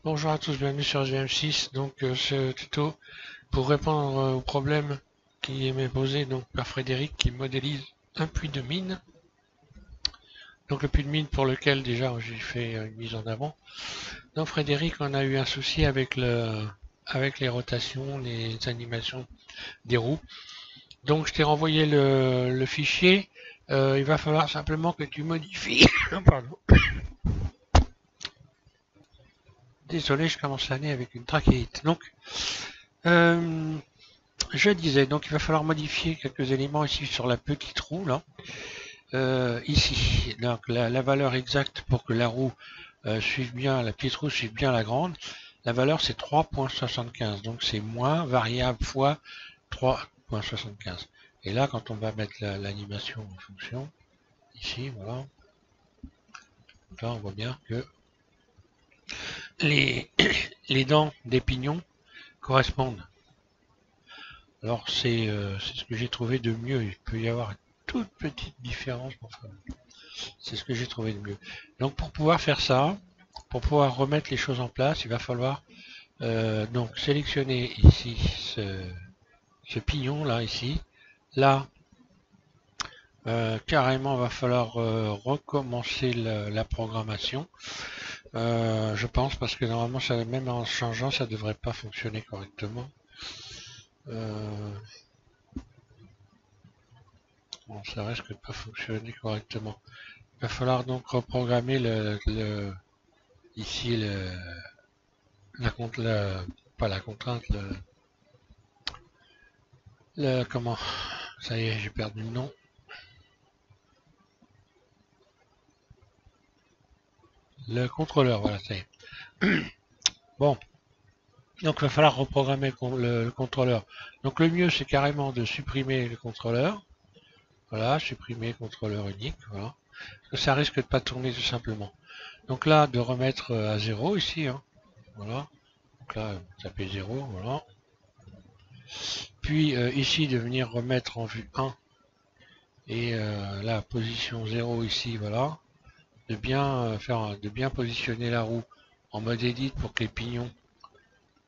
Bonjour à tous, bienvenue sur GM6. Donc ce tuto pour répondre au problème qui m'est posé donc par Frédéric qui modélise un puits de mine. Donc le puits de mine pour lequel déjà j'ai fait une mise en avant. Donc Frédéric, on a eu un souci avec les rotations, les animations des roues. Donc je t'ai renvoyé le fichier. Il va falloir simplement que tu modifies. Pardon. Désolé, je commence l'année avec une trachéite. Donc euh, je disais, donc il va falloir modifier quelques éléments ici sur la petite roue là. Ici, donc la valeur exacte pour que la roue suive bien, la petite roue suive bien la grande, la valeur c'est 3.75, donc c'est moins variable fois 3.75. Et là, quand on va mettre l'animation en fonction, ici, voilà, donc là on voit bien que les, les dents des pignons correspondent. Alors c'est ce que j'ai trouvé de mieux. Il peut y avoir une toute petite différence, enfin, c'est ce que j'ai trouvé de mieux. Donc pour pouvoir faire ça, pour pouvoir remettre les choses en place, il va falloir donc sélectionner ici ce pignon là ici. Là, carrément, il va falloir recommencer la programmation. Je pense parce que normalement, ça, même en changeant, ça devrait pas fonctionner correctement. Bon, ça risque de pas fonctionner correctement. Il va falloir donc reprogrammer ici pas la contrainte, comment, ça y est, j'ai perdu le nom. Le contrôleur, voilà, ça y est. Bon, donc il va falloir reprogrammer le contrôleur. Donc le mieux, c'est carrément de supprimer le contrôleur. Voilà, supprimer contrôleur unique, voilà. Parce que ça risque de pas tourner tout simplement. Donc là, de remettre à 0 ici, hein. Voilà. Donc là, taper 0, voilà. Puis ici, de venir remettre en vue 1 et la position 0 ici, voilà. De bien de bien positionner la roue en mode edit pour que les pignons,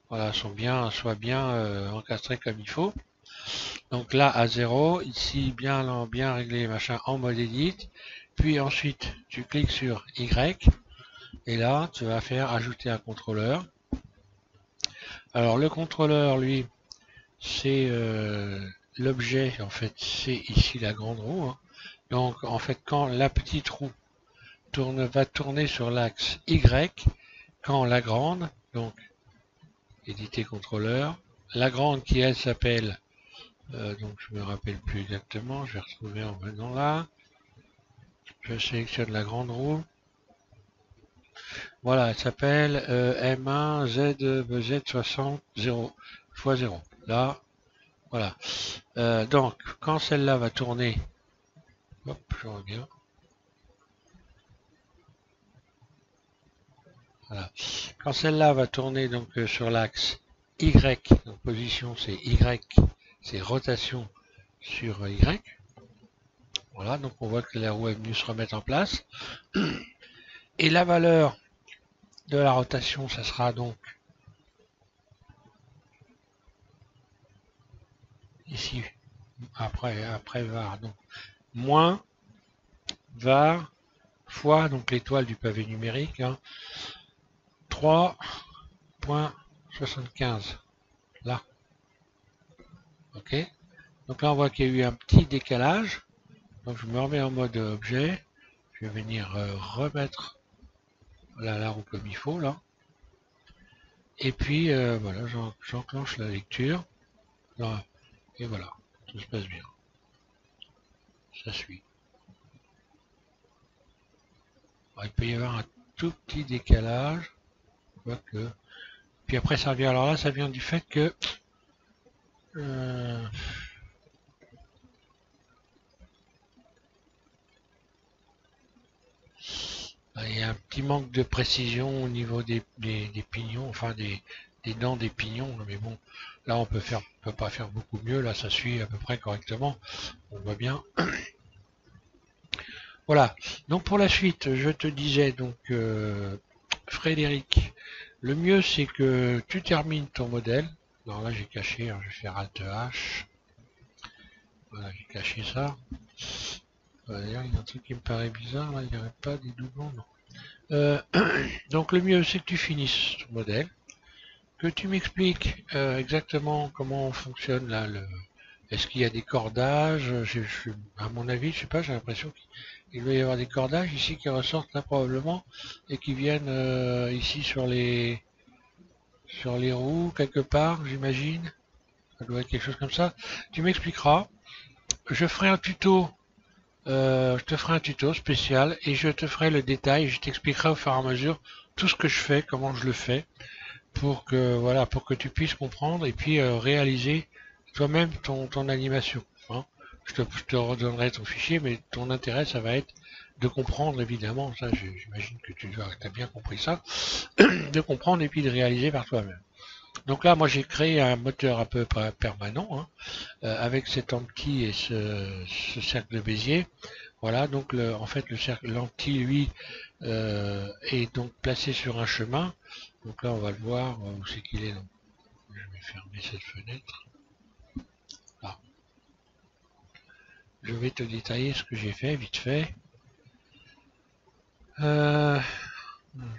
voilà, soient bien encastrés comme il faut. Donc là à 0, ici bien réglé machin en mode edit. Puis ensuite tu cliques sur Y et là tu vas faire ajouter un contrôleur. Alors le contrôleur lui c'est l'objet, en fait c'est ici la grande roue, hein. Donc en fait quand la petite roue va tourner sur l'axe Y, quand la grande, donc éditer contrôleur, la grande qui elle s'appelle, donc je me rappelle plus exactement, je vais retrouver en venant là, je sélectionne la grande roue, voilà, elle s'appelle M1 Z60 0 x 0, là, voilà. Donc quand celle-là va tourner, hop, je reviens, voilà. Quand celle-là va tourner donc sur l'axe Y, donc position c'est Y, c'est rotation sur Y. Voilà, donc on voit que la roue est venue se remettre en place. Et la valeur de la rotation, ça sera donc ici, après var, donc moins var fois donc l'étoile du pavé numérique, hein, 3.75. Là. Ok. Donc là on voit qu'il y a eu un petit décalage. Donc je me remets en mode objet. Je vais venir remettre la roue comme il faut là. Et puis voilà, j'enclenche la lecture. Là, et voilà, tout se passe bien. Ça suit. Alors, il peut y avoir un tout petit décalage. Quoique. Puis après ça vient. Alors là, ça vient du fait que euh, il y a un petit manque de précision au niveau des pignons, enfin des dents des pignons, mais bon, là on peut pas faire beaucoup mieux, là ça suit à peu près correctement, on voit bien. Voilà, donc pour la suite, je te disais donc Frédéric, le mieux c'est que tu termines ton modèle. Alors là j'ai caché, hein, je vais faire Alt H. Voilà, j'ai caché ça. D'ailleurs, il y a un truc qui me paraît bizarre, là, il n'y aurait pas des doublons, non. Donc le mieux c'est que tu finisses ton modèle, que tu m'expliques exactement comment fonctionne là est-ce qu'il y a des cordages, à mon avis, je sais pas, j'ai l'impression qu'il doit y avoir des cordages ici qui ressortent là probablement et qui viennent ici sur les roues quelque part, j'imagine. Ça doit être quelque chose comme ça. Tu m'expliqueras. Je ferai un tuto. Je te ferai un tuto spécial et je te ferai le détail. Je t'expliquerai au fur et à mesure tout ce que je fais, comment je le fais, pour que voilà, pour que tu puisses comprendre et puis réaliser toi-même ton animation. Hein. Je te redonnerai ton fichier, mais ton intérêt, ça va être de comprendre évidemment. Ça, j'imagine que tu as bien compris ça, de comprendre et puis de réaliser par toi-même. Donc là, moi, j'ai créé un moteur un peu permanent, hein, avec cet anti et ce cercle de Bézier. Voilà, donc en fait, l'anti, lui, est donc placé sur un chemin. Donc là, on va le voir, où c'est qu'il est. Donc, je vais fermer cette fenêtre. Là. Je vais te détailler ce que j'ai fait, vite fait. Je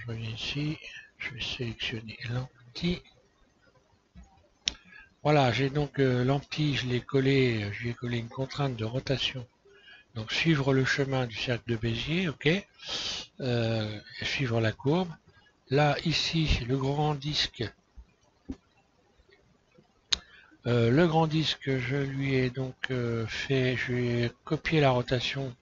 reviens ici, je vais sélectionner l'anti. Voilà, j'ai donc l'anti, je lui ai collé une contrainte de rotation. Donc suivre le chemin du cercle de Bézier, ok, suivre la courbe. Là, ici, le grand disque, je lui ai donc je lui ai copié la rotation.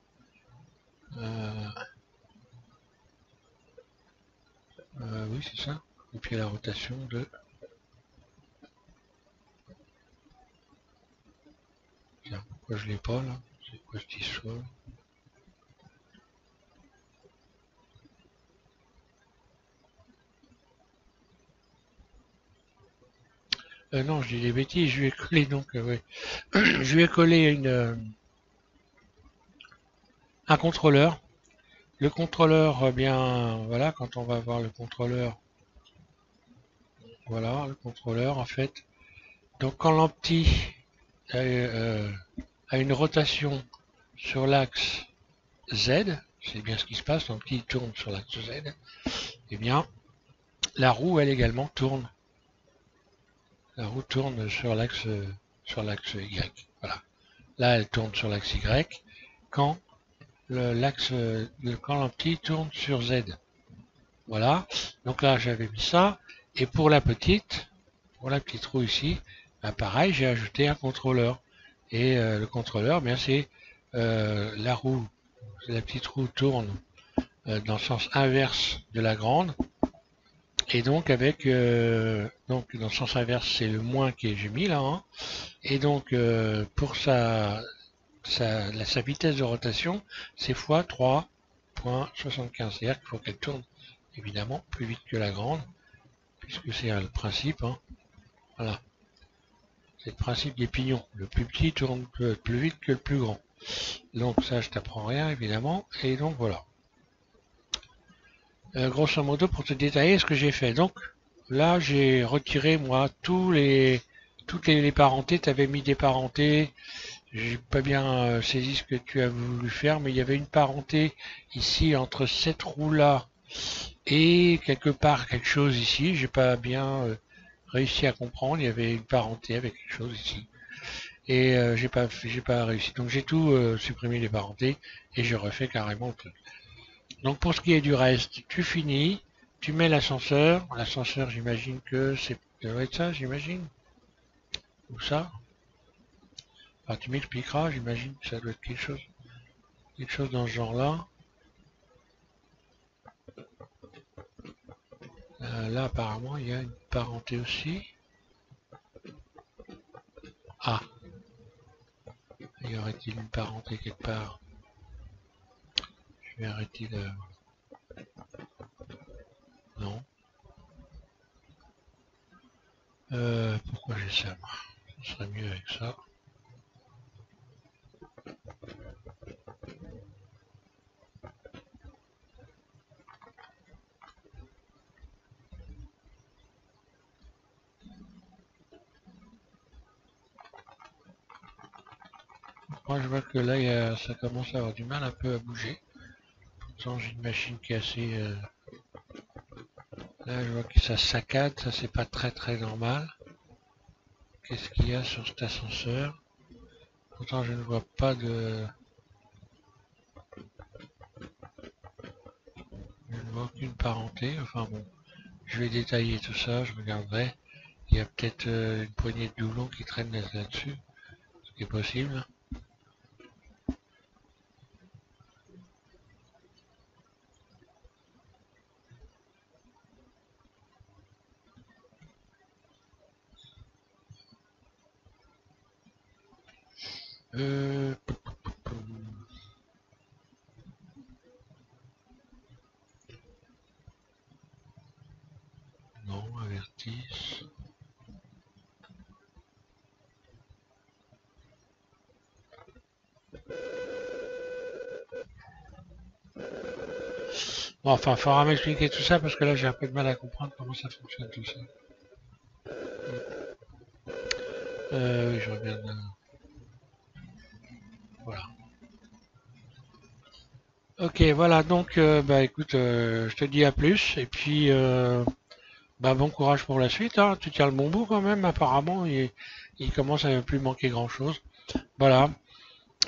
Oui, c'est ça, copier la rotation de. Tiens, pourquoi je l'ai pas là? C'est quoi cette histoire? Non, je dis des bêtises, je lui ai collé donc, ouais. Je lui ai collé un contrôleur. Le contrôleur, bien, voilà, quand on va voir le contrôleur, voilà, le contrôleur en fait. Donc quand l'empty a une rotation sur l'axe Z, c'est bien ce qui se passe, l'empty tourne sur l'axe Z, et bien, la roue, elle également tourne. La roue tourne sur l'axe Y. Voilà. Là, elle tourne sur l'axe Y quand quand l'empty tourne sur Z. Voilà. Donc là, j'avais mis ça. Et pour la petite roue ici, ben pareil, j'ai ajouté un contrôleur. Et le contrôleur, bien c'est la roue, la petite roue tourne dans le sens inverse de la grande. Et donc avec donc dans le sens inverse, c'est le moins que j'ai mis là. Hein. Et donc pour sa vitesse de rotation, c'est fois 3,75. C'est-à-dire qu'il faut qu'elle tourne évidemment plus vite que la grande, puisque c'est le principe. Hein. Voilà. C'est le principe des pignons. Le plus petit tourne plus vite que le plus grand. Donc ça, je t'apprends rien évidemment. Et donc voilà. Grosso modo, pour te détailler ce que j'ai fait. Donc là, j'ai retiré moi toutes les parentés. Tu avais mis des parentés. J'ai pas bien saisi ce que tu as voulu faire, mais il y avait une parenté ici entre cette roue là et quelque part quelque chose ici. J'ai pas bien réussi à comprendre. Il y avait une parenté avec quelque chose ici. Et j'ai pas réussi. Donc j'ai tout supprimé les parentés et je refais carrément le truc. Donc pour ce qui est du reste, tu finis, tu mets l'ascenseur. L'ascenseur, j'imagine que ça doit être ça, j'imagine. Ou ça. Enfin, tu m'expliqueras, j'imagine que ça doit être quelque chose dans ce genre-là. Là, apparemment, il y a une parenté aussi. Ah, y aurait-il une parenté quelque part? Je vais arrêter de... Non. Pourquoi j'ai ça, moi? Ce serait mieux avec ça. Moi je vois que là ça commence à avoir du mal un peu à bouger. Pourtant j'ai une machine qui est assez... Là je vois que ça saccade, ça c'est pas très normal. Qu'est-ce qu'il y a sur cet ascenseur? Pourtant je ne vois pas de... Je ne vois aucune parenté, enfin bon. Je vais détailler tout ça, je regarderai. Il y a peut-être une poignée de doublons qui traînent là-dessus, ce qui est possible. Euh... Non, avertisse. Bon, enfin, il faudra m'expliquer tout ça parce que là j'ai un peu de mal à comprendre comment ça fonctionne tout ça. Oui, je regarde. Voilà. Ok, voilà, donc, bah écoute, je te dis à plus, et puis, bah bon courage pour la suite, hein. Tu tiens le bon bout quand même, apparemment, il commence à ne plus manquer grand-chose. Voilà,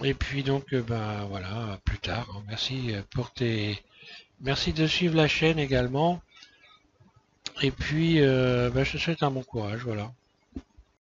et puis donc, bah voilà, à plus tard, hein. Merci pour tes... Merci de suivre la chaîne également, et puis, bah, je te souhaite un bon courage, voilà.